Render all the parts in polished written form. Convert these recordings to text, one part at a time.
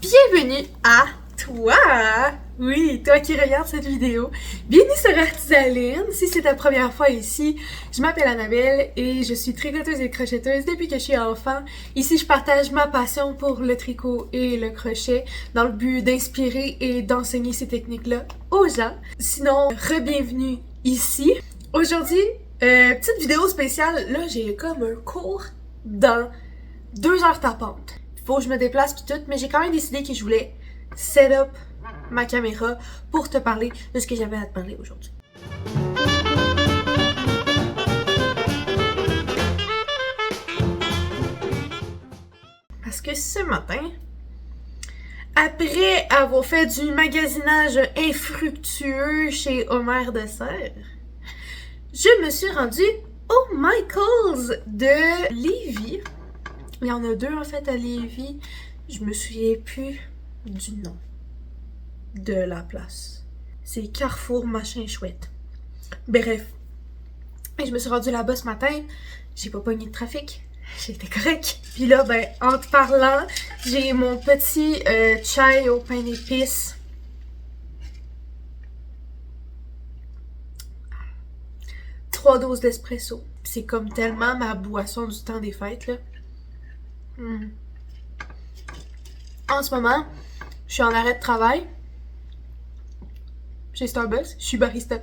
Bienvenue à toi! Oui, toi qui regardes cette vidéo. Bienvenue sur Artisaline. Si c'est ta première fois ici, je m'appelle Annabelle et je suis tricoteuse et crocheteuse depuis que je suis enfant. Ici, je partage ma passion pour le tricot et le crochet dans le but d'inspirer et d'enseigner ces techniques-là aux gens. Sinon, re-bienvenue ici. Aujourd'hui, petite vidéo spéciale. Là, j'ai comme un cours dans 2 heures tapantes. Faut que je me déplace pis tout, mais j'ai quand même décidé que je voulais set up ma caméra pour te parler de ce que j'avais à te parler aujourd'hui. Parce que ce matin, après avoir fait du magasinage infructueux chez Homer de Serre, je me suis rendue au Michaels de Lévis. Il y en a 2 en fait à Lévis. Je me souviens plus du nom de la place. C'est Carrefour machin chouette. Bref. Et je me suis rendue là-bas ce matin. J'ai pas pogné de trafic. J'étais correct. Puis là, ben, en te parlant, j'ai mon petit chai au pain d'épices. Trois doses d'espresso. C'est comme tellement ma boisson du temps des fêtes, là. En ce moment, je suis en arrêt de travail. Chez Starbucks, je suis barista.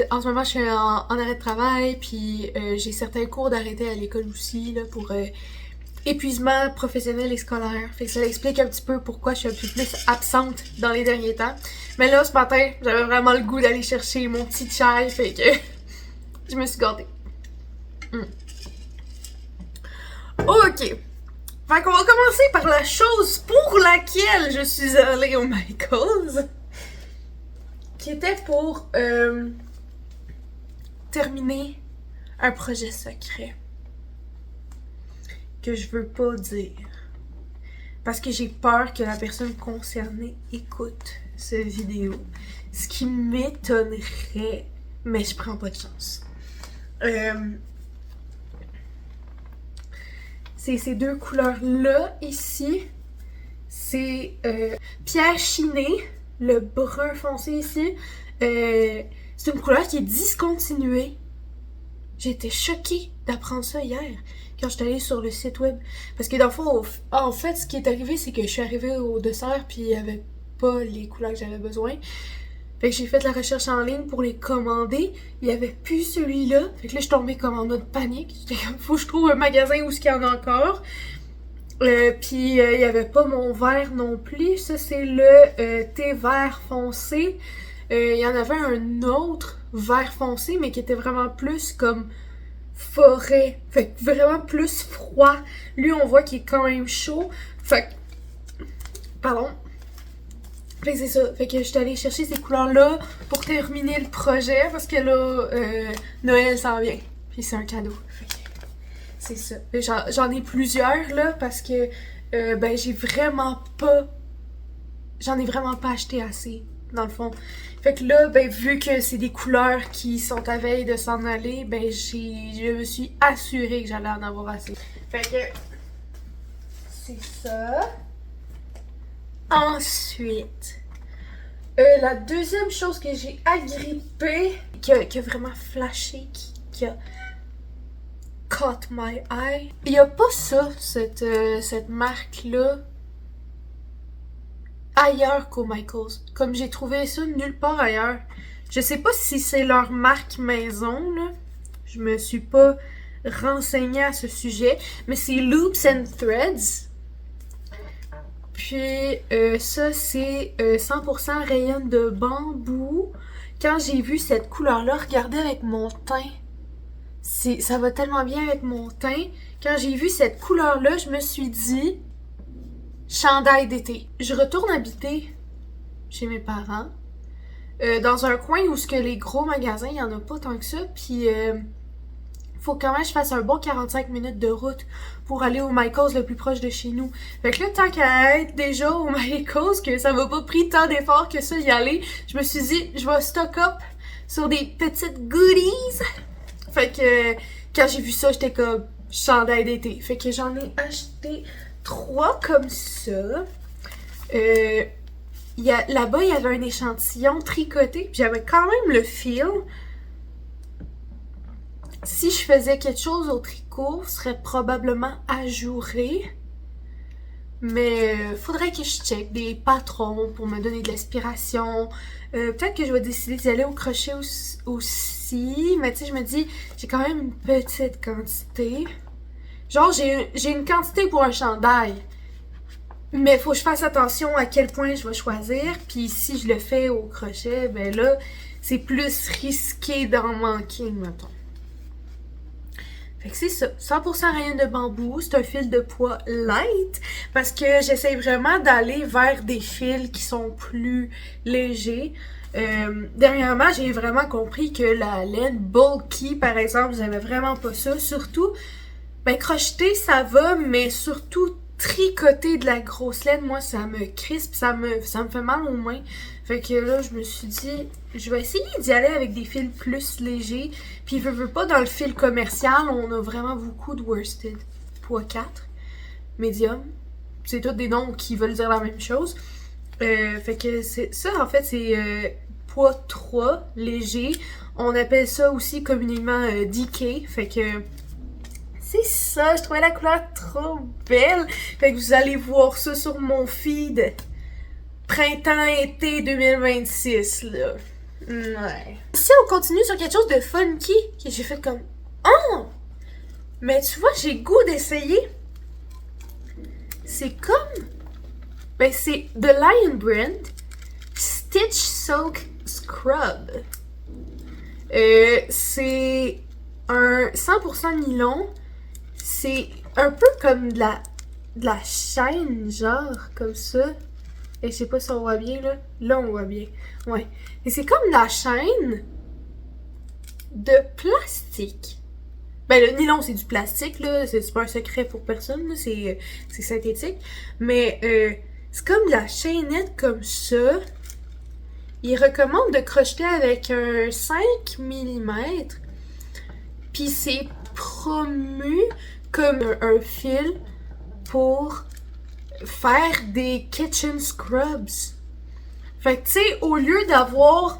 En ce moment, je suis en arrêt de travail, puis j'ai certains cours d'arrêté à l'école aussi, là, pour épuisement professionnel et scolaire. Fait que ça explique un petit peu pourquoi je suis un peu plus absente dans les derniers temps. Mais là, ce matin, j'avais vraiment le goût d'aller chercher mon petit chai, fait que je me suis gâtée. Ok. Fait qu'on va commencer par la chose pour laquelle je suis allée au Michaels. Qui était pour terminer un projet secret. Que je veux pas dire. Parce que j'ai peur que la personne concernée écoute cette vidéo. Ce qui m'étonnerait, mais je prends pas de chance. C'est ces 2 couleurs-là, ici. C'est pierre chinée, le brun foncé ici. C'est une couleur qui est discontinuée. J'ai été choquée d'apprendre ça hier, quand je suis allée sur le site web. Parce que dans le fond, en fait, ce qui est arrivé, c'est que je suis arrivée au dessert, puis il n'y avait pas les couleurs que j'avais besoin. Fait que j'ai fait la recherche en ligne pour les commander. Il n'y avait plus celui-là. Fait que là, je suis tombée comme en mode panique. J'étais comme, faut que je trouve un magasin où il y en a encore. Puis il n'y avait pas mon vert non plus. Ça, c'est le thé vert foncé. Il y en avait un autre vert foncé, mais qui était vraiment plus comme forêt. Fait que vraiment plus froid. Lui, on voit qu'il est quand même chaud. Fait que... Pardon. Fait que c'est ça. Fait que je suis allée chercher ces couleurs-là pour terminer le projet parce que là, Noël s'en vient. Puis c'est un cadeau. Fait que c'est ça. J'en ai plusieurs là parce que ben j'en ai vraiment pas acheté assez dans le fond. Fait que là, ben vu que c'est des couleurs qui sont à veille de s'en aller, ben je me suis assurée que j'allais en avoir assez. Fait que c'est ça. Ensuite, la deuxième chose que j'ai agrippée, qui a vraiment flashé, qui a caught my eye. Il n'y a pas ça, cette marque-là, ailleurs qu'au Michaels. Comme j'ai trouvé ça nulle part ailleurs. Je sais pas si c'est leur marque maison, là. Je me suis pas renseignée à ce sujet. Mais c'est Loops and Threads. Puis ça, c'est 100% rayon de bambou. Quand j'ai vu cette couleur-là, regardez avec mon teint. Ça va tellement bien avec mon teint. Quand j'ai vu cette couleur-là, je me suis dit, chandail d'été. Je retourne habiter chez mes parents. Dans un coin où les gros magasins, il n'y en a pas tant que ça. Puis faut quand même que je fasse un bon 45 minutes de route pour aller au Michaels le plus proche de chez nous. Fait que là, tant qu'à être déjà au Michaels, que ça m'a pas pris tant d'efforts que ça y aller, je me suis dit, je vais stock up sur des petites goodies. Fait que quand j'ai vu ça, j'étais comme chandail d'été. Fait que j'en ai acheté 3 comme ça. Là-bas, il y avait un échantillon tricoté. J'avais quand même le fil. Si je faisais quelque chose au tricot, ce serait probablement ajouré. Mais faudrait que je check des patrons pour me donner de l'inspiration. Peut-être que je vais décider d'y aller au crochet aussi. Mais tu sais, je me dis, j'ai quand même une petite quantité. Genre, j'ai une quantité pour un chandail. Mais faut que je fasse attention à quel point je vais choisir. Puis si je le fais au crochet, ben là, c'est plus risqué d'en manquer, mettons. Fait que c'est ça, 100% rayon de bambou, c'est un fil de poids light parce que j'essaie vraiment d'aller vers des fils qui sont plus légers. Dernièrement, j'ai vraiment compris que la laine bulky, par exemple, j'aimais vraiment pas ça. Surtout, ben crocheter, ça va, mais surtout tricoter de la grosse laine, moi, ça me crispe, ça me fait mal aux mains. Fait que là, je me suis dit, je vais essayer d'y aller avec des fils plus légers. Puis, veux pas, dans le fil commercial, on a vraiment beaucoup de worsted. Poids 4, médium. C'est tous des noms qui veulent dire la même chose. Fait que ça, en fait, c'est poids 3, léger. On appelle ça aussi communément DK. Fait que c'est ça, je trouvais la couleur trop belle. Fait que vous allez voir ça sur mon feed. Printemps-été 2026, là. Ouais. Ici, on continue sur quelque chose de funky que j'ai fait comme... Oh! Mais tu vois, j'ai goût d'essayer. C'est comme... Ben, c'est The Lion Brand Stitch Soak Scrub. C'est un 100% nylon. C'est un peu comme de la chaîne, genre, comme ça. Et je sais pas si on voit bien, là. Là, on voit bien. Ouais. Et c'est comme la chaîne de plastique. Ben, le nylon, c'est du plastique, là. C'est pas un secret pour personne, là. C'est synthétique. Mais c'est comme de la chaînette comme ça. Il recommande de crocheter avec un 5 mm. Puis c'est promu comme un fil pour faire des kitchen scrubs. Fait que tu sais, au lieu d'avoir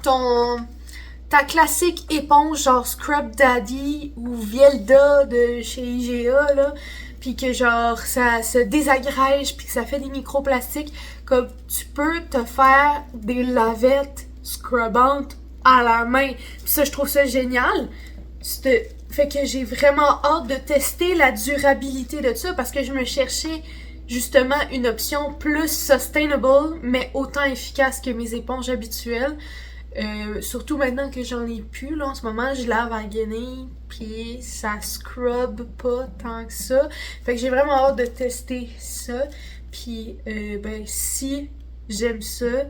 ta classique éponge genre Scrub Daddy ou Vielda de chez IGA là, puis que genre ça se désagrège puis que ça fait des microplastiques, comme tu peux te faire des lavettes scrubbantes à la main. Puis ça, je trouve ça génial. Fait que j'ai vraiment hâte de tester la durabilité de ça parce que je me cherchais justement une option plus sustainable mais autant efficace que mes éponges habituelles. Surtout maintenant que j'en ai plus, là, en ce moment, je lave à guenille puis ça scrub pas tant que ça. Fait que j'ai vraiment hâte de tester ça. Puis, ben, si j'aime ça,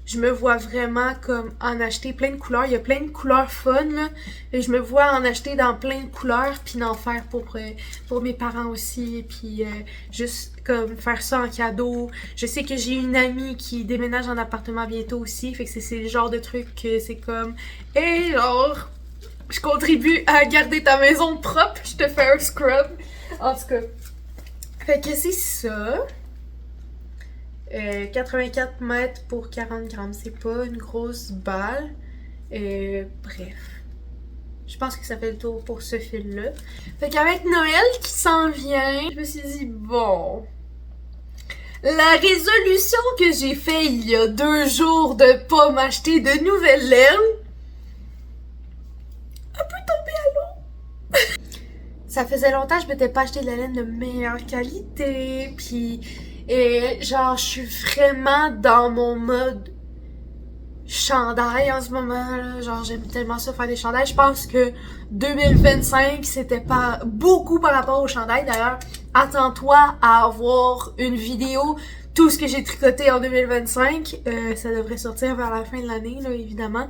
je me vois vraiment comme en acheter plein de couleurs. Il y a plein de couleurs fun, là. Et je me vois en acheter dans plein de couleurs, puis d'en faire pour mes parents aussi. Puis juste comme faire ça en cadeau. Je sais que j'ai une amie qui déménage en appartement bientôt aussi. Fait que c'est le genre de truc que c'est comme... Hey, genre, je contribue à garder ta maison propre. Je te fais un scrub. En tout cas. Fait que c'est ça. 84 mètres pour 40 grammes, c'est pas une grosse balle. Bref. Je pense que ça fait le tour pour ce fil-là. Fait qu'avec Noël qui s'en vient, je me suis dit, bon... La résolution que j'ai fait il y a 2 jours de pas m'acheter de nouvelles laines a pu tomber à l'eau. Ça faisait longtemps que je m'étais pas acheté de la laine de meilleure qualité, puis... Et genre, je suis vraiment dans mon mode chandail en ce moment, là. Genre, j'aime tellement ça faire des chandails. Je pense que 2025, c'était pas beaucoup par rapport au chandail. D'ailleurs, attends-toi à avoir une vidéo, tout ce que j'ai tricoté en 2025. Ça devrait sortir vers la fin de l'année, là, évidemment.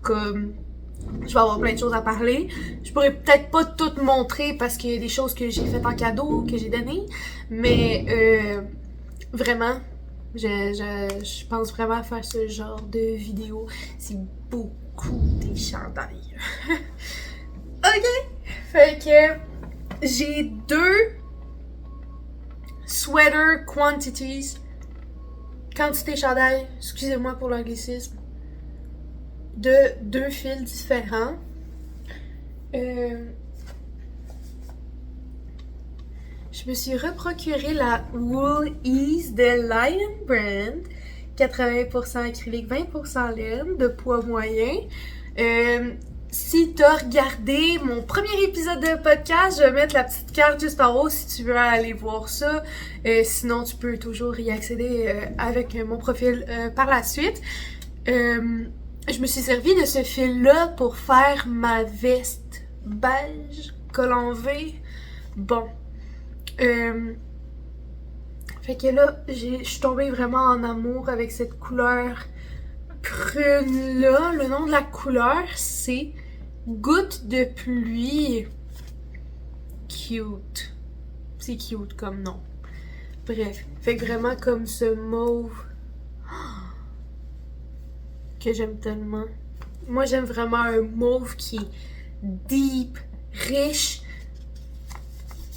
Comme... Je vais avoir plein de choses à parler. Je pourrais peut-être pas tout montrer parce qu'il y a des choses que j'ai faites en cadeau, que j'ai données. Mais vraiment, je pense vraiment faire ce genre de vidéo. C'est beaucoup des chandails. Ok! Fait que j'ai 2 sweater quantities, quantité chandail, excusez-moi pour l'anglicisme, de 2 fils différents. Je me suis reprocuré la Wool-Ease de Lion Brand, 80% acrylique, 20% laine, de poids moyen. Si t'as regardé mon premier épisode de podcast, je vais mettre la petite carte juste en haut si tu veux aller voir ça. Sinon, tu peux toujours y accéder avec mon profil par la suite. Je me suis servi de ce fil-là pour faire ma veste beige, col en V. Bon. Fait que là, je suis tombée vraiment en amour avec cette couleur prune-là. Le nom de la couleur, c'est Goutte de pluie. Cute. C'est cute comme nom. Bref, fait que vraiment comme ce mauve que j'aime tellement. Moi, j'aime vraiment un mauve qui est deep, riche,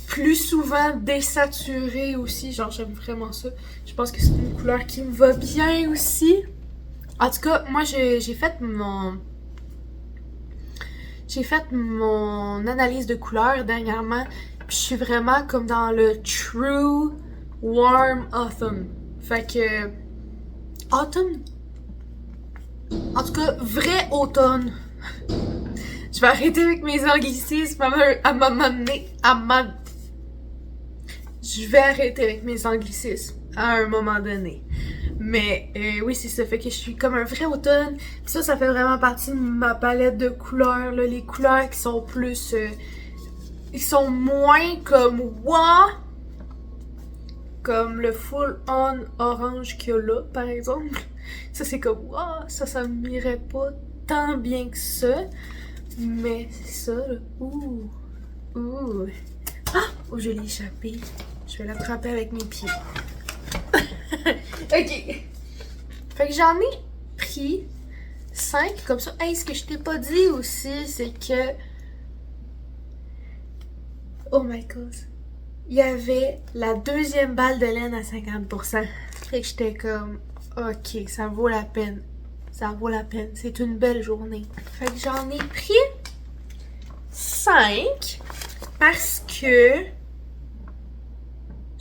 plus souvent désaturé aussi. Genre, j'aime vraiment ça. Je pense que c'est une couleur qui me va bien aussi. En tout cas, moi, j'ai fait mon analyse de couleurs dernièrement. Puis je suis vraiment comme dans le true warm autumn. Fait que autumn. En tout cas, vrai automne. Je vais arrêter avec mes anglicismes Je vais arrêter avec mes anglicismes à un moment donné. Mais oui, c'est ça. Fait que je suis comme un vrai automne. Puis ça fait vraiment partie de ma palette de couleurs. Là. Les couleurs qui sont plus... ils sont moins comme wow! Comme le full-on orange qu'il y a là, par exemple. Ça, c'est comme wow! Ça m'irait pas tant bien que ça. Mais c'est ça, là. Ouh! Ouh! Ah! Oh, je l'ai échappé. Je vais l'attraper avec mes pieds. Ok. Fait que j'en ai pris 5 comme ça. Hey, ce que je t'ai pas dit aussi, c'est que... Oh my god. Il y avait la 2e balle de laine à 50%. Fait que j'étais comme... Ok, ça vaut la peine. Ça vaut la peine. C'est une belle journée. Fait que j'en ai pris 5 parce que...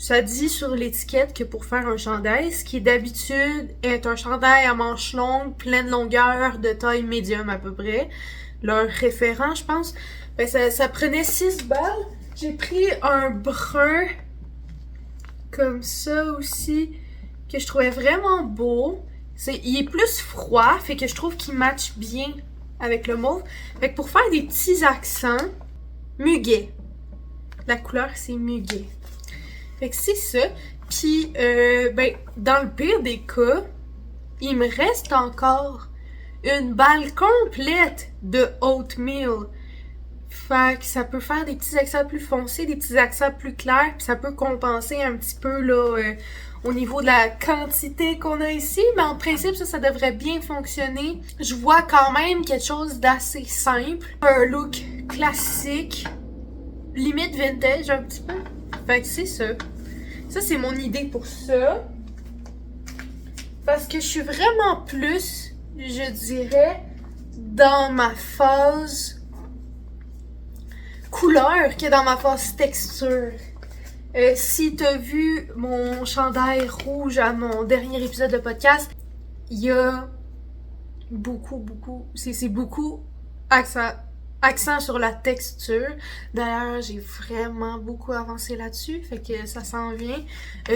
Ça dit sur l'étiquette que pour faire un chandail, ce qui d'habitude est un chandail à manches longues, pleine longueur, de taille médium à peu près, leur référent, je pense, ben ça prenait 6 balles. J'ai pris un brun comme ça aussi, que je trouvais vraiment beau. Il est plus froid, fait que je trouve qu'il match bien avec le mauve. Fait que pour faire des petits accents, muguet. La couleur, c'est muguet. Fait que c'est ça. Puis, ben, dans le pire des cas, il me reste encore une balle complète de oatmeal. Fait que ça peut faire des petits accents plus foncés, des petits accents plus clairs, puis ça peut compenser un petit peu, là, au niveau de la quantité qu'on a ici. Mais en principe, ça devrait bien fonctionner. Je vois quand même quelque chose d'assez simple. Un look classique, limite vintage un petit peu. Fait que c'est ça. Ça, c'est mon idée pour ça. Parce que je suis vraiment plus, je dirais, dans ma phase couleur que dans ma phase texture. Si t'as vu mon chandail rouge à mon dernier épisode de podcast, il y a beaucoup, c'est beaucoup accent sur la texture. D'ailleurs, j'ai vraiment beaucoup avancé là-dessus, fait que ça s'en vient.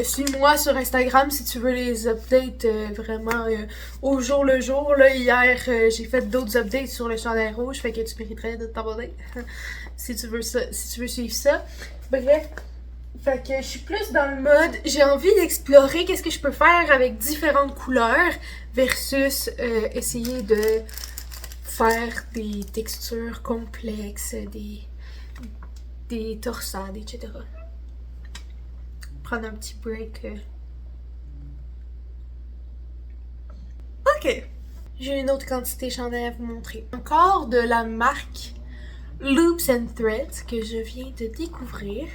Suis-moi sur Instagram si tu veux les updates vraiment au jour le jour. Là, hier, j'ai fait d'autres updates sur le chandail rouge, fait que tu mériterais de t'abonner si tu veux suivre ça. Bref, fait que je suis plus dans le mode, j'ai envie d'explorer qu'est-ce que je peux faire avec différentes couleurs versus essayer de faire des textures complexes, des torsades, etc. Prendre un petit break. Ok. J'ai une autre quantité chandail à vous montrer. Encore de la marque Loops and Threads que je viens de découvrir.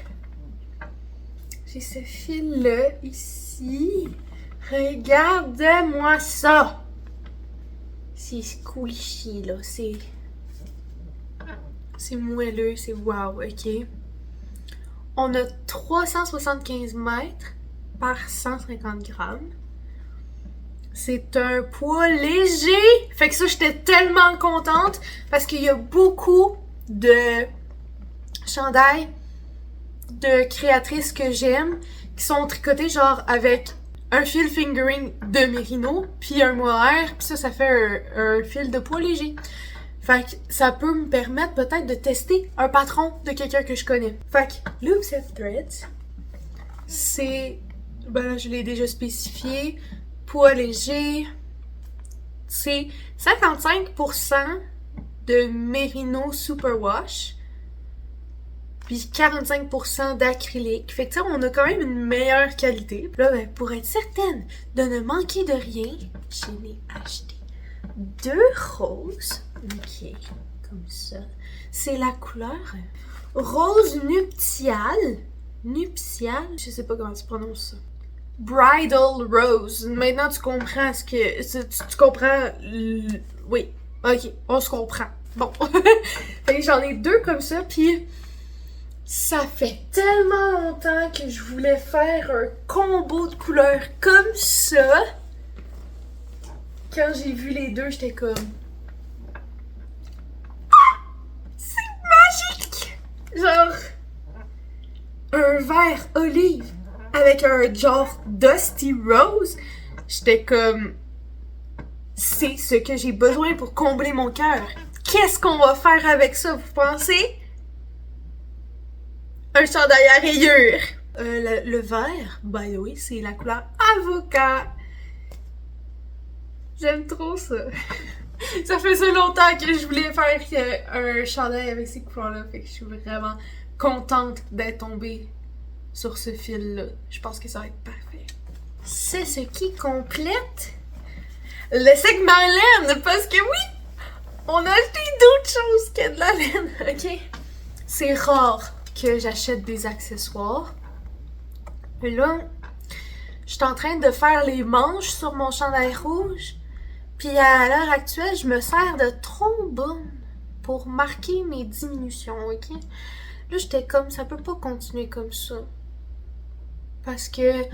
J'ai ce fil-là ici. Regarde-moi ça! C'est squishy, là. C'est moelleux, c'est wow, ok? On a 375 mètres par 150 grammes. C'est un poids léger! Fait que ça, j'étais tellement contente parce qu'il y a beaucoup de chandails de créatrices que j'aime qui sont tricotés genre avec un fil fingering de Merino puis un mohair puis ça fait un fil de poids léger. Fait que ça peut me permettre peut-être de tester un patron de quelqu'un que je connais. Fait que Loops and Threads, c'est, ben là je l'ai déjà spécifié, poids léger, c'est 55% de Merino Superwash puis 45% d'acrylique. Fait que tu sais, on a quand même une meilleure qualité. Puis là, ben, pour être certaine de ne manquer de rien, j'en ai acheté 2 roses. Ok, comme ça. C'est la couleur rose nuptial. Nuptial? Je sais pas comment tu prononces ça. Bridal Rose. Maintenant, tu comprends ce que... Tu comprends... Oui. Ok, on se comprend. Bon. Fait que j'en ai 2 comme ça, puis... Ça fait tellement longtemps que je voulais faire un combo de couleurs comme ça. Quand j'ai vu les 2, j'étais comme... C'est magique! Genre... Un vert olive avec un genre Dusty Rose. J'étais comme... C'est ce que j'ai besoin pour combler mon cœur. Qu'est-ce qu'on va faire avec ça, vous pensez? Un chandail à rayures. Le vert, by the way, c'est la couleur avocat. J'aime trop ça. Ça faisait longtemps que je voulais faire un chandail avec ces couleurs-là. Fait que je suis vraiment contente d'être tombée sur ce fil-là. Je pense que ça va être parfait. C'est ce qui complète le segment laine. Parce que oui, on a acheté d'autres choses que de la laine. Ok? C'est rare que j'achète des accessoires. Et là, je suis en train de faire les manches sur mon chandail rouge. Puis à l'heure actuelle, je me sers de trombone pour marquer mes diminutions, ok? Là, j'étais comme, ça peut pas continuer comme ça. Parce que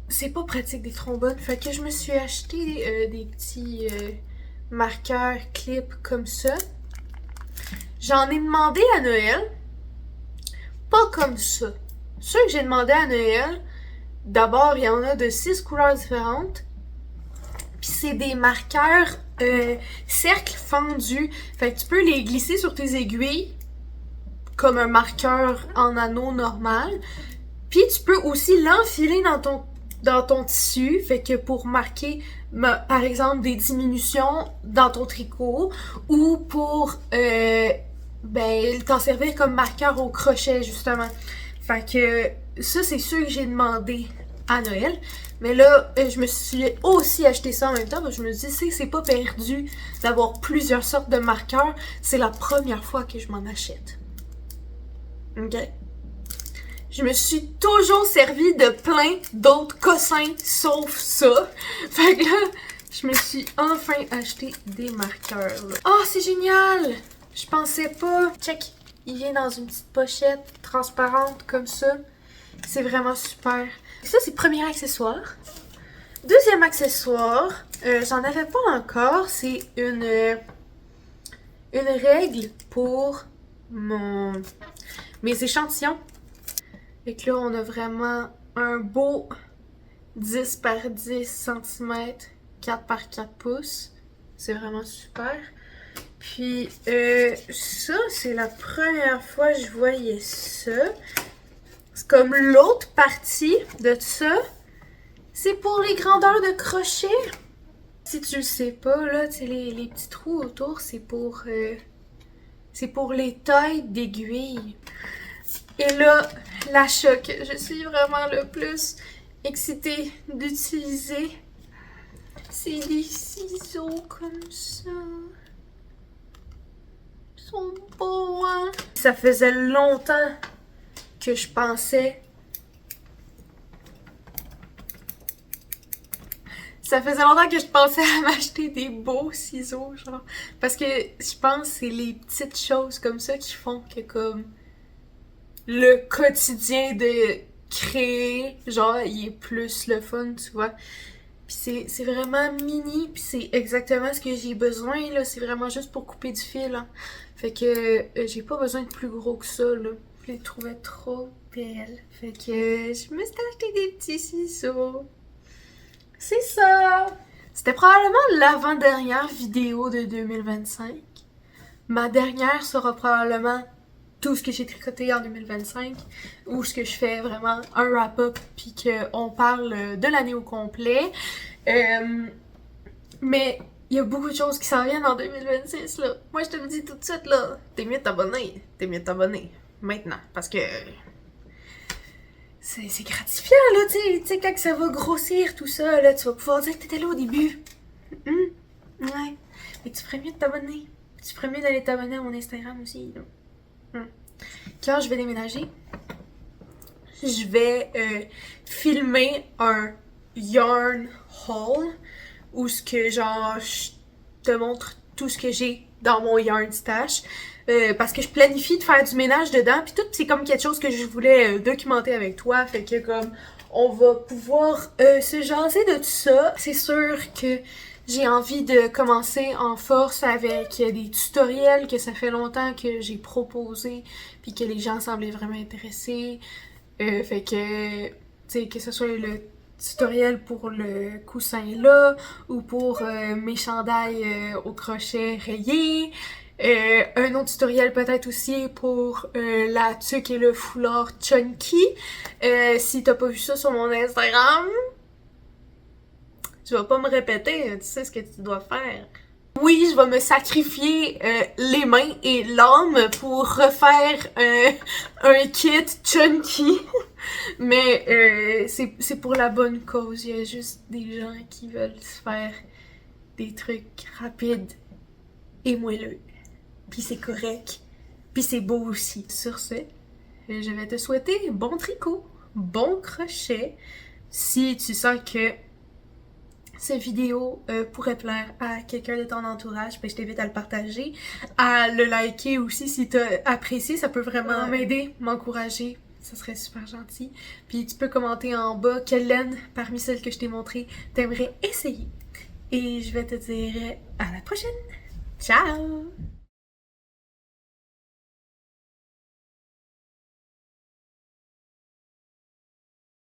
c'est pas pratique des trombones. Fait que je me suis acheté des petits marqueurs clips comme ça. J'en ai demandé à Noël. Pas comme ça. Ceux que j'ai demandé à Noël, d'abord, il y en a de 6 couleurs différentes. Puis c'est des marqueurs cercles fendus. Fait que tu peux les glisser sur tes aiguilles comme un marqueur en anneau normal. Puis tu peux aussi l'enfiler dans ton tissu. Fait que pour marquer, par exemple, des diminutions dans ton tricot ou pour t'en servir comme marqueur au crochet, justement. Fait que ça, c'est sûr que j'ai demandé à Noël. Mais là, je me suis aussi acheté ça en même temps. Parce que je me dis, c'est pas perdu d'avoir plusieurs sortes de marqueurs. C'est la première fois que je m'en achète. Ok? Je me suis toujours servi de plein d'autres cossins sauf ça. Fait que là, je me suis enfin acheté des marqueurs. Oh, c'est génial! Je pensais pas. Check, il vient dans une petite pochette transparente comme ça. C'est vraiment super. Ça, c'est le premier accessoire. Deuxième accessoire, j'en avais pas encore. C'est une règle pour mes échantillons. Et que là, on a vraiment un beau 10 par 10 cm, 4 par 4 pouces. C'est vraiment super. Puis, ça, c'est la première fois que je voyais ça. C'est comme l'autre partie de ça. C'est pour les grandeurs de crochet. Si tu le sais pas, là, tu sais, les petits trous autour, c'est pour les tailles d'aiguilles. Et là, l'achat que je suis vraiment le plus excitée d'utiliser, c'est des ciseaux comme ça. sont beaux, hein? Ça faisait longtemps que je pensais... Ça faisait longtemps que je pensais à m'acheter des beaux ciseaux, genre. Parce que je pense que c'est les petites choses comme ça qui font que, comme, le quotidien de créer, genre, il est plus le fun, tu vois. Puis c'est vraiment mini, puis c'est exactement ce que j'ai besoin, là. C'est vraiment juste pour couper du fil, hein. Fait que j'ai pas besoin de plus gros que ça, là. Je les trouvais trop belles. Fait que je me suis acheté des petits ciseaux. C'est ça! C'était probablement l'avant-dernière vidéo de 2025. Ma dernière sera probablement tout ce que j'ai tricoté en 2025, ou ce que je fais vraiment un wrap-up, puis qu'on parle de l'année au complet. Mais il y a beaucoup de choses qui s'en viennent en 2026, là. Moi, je te le dis tout de suite, là, t'es mieux de t'abonner. T'es mieux de t'abonner. Maintenant, parce que... C'est gratifiant, là, tu sais, quand ça va grossir, tout ça, là, tu vas pouvoir dire que t'étais là au début. Ouais. Mais tu ferais mieux de t'abonner. Tu ferais mieux d'aller t'abonner à mon Instagram aussi, là. Quand je vais déménager, je vais filmer un yarn haul où ce que, genre, je te montre tout ce que j'ai dans mon yarn stash. Parce que je planifie de faire du ménage dedans, puis tout, c'est comme quelque chose que je voulais documenter avec toi, fait que comme on va pouvoir se jaser de tout ça. C'est sûr que j'ai envie de commencer en force avec des tutoriels que ça fait longtemps que j'ai proposé, puis que les gens semblaient vraiment intéressés. Fait que, tu sais, que ce soit le tutoriel pour le coussin là, ou pour mes chandails au crochet rayé. Un autre tutoriel peut-être aussi pour la tuque et le foulard chunky. Si t'as pas vu ça sur mon Instagram, tu vas pas me répéter, tu sais ce que tu dois faire. Oui, je vais me sacrifier les mains et l'âme pour refaire un kit chunky. Mais c'est pour la bonne cause. Il y a juste des gens qui veulent se faire des trucs rapides et moelleux. Puis c'est correct. Puis c'est beau aussi. Sur ce, je vais te souhaiter bon tricot, bon crochet. Si tu sens que cette vidéo pourrait plaire à quelqu'un de ton entourage, ben je t'invite à le partager, à le liker aussi si t'as apprécié. Ça peut vraiment m'aider, m'encourager. Ça serait super gentil. Puis tu peux commenter en bas quelle laine parmi celles que je t'ai montrées t'aimerais essayer. Et je vais te dire à la prochaine. Ciao!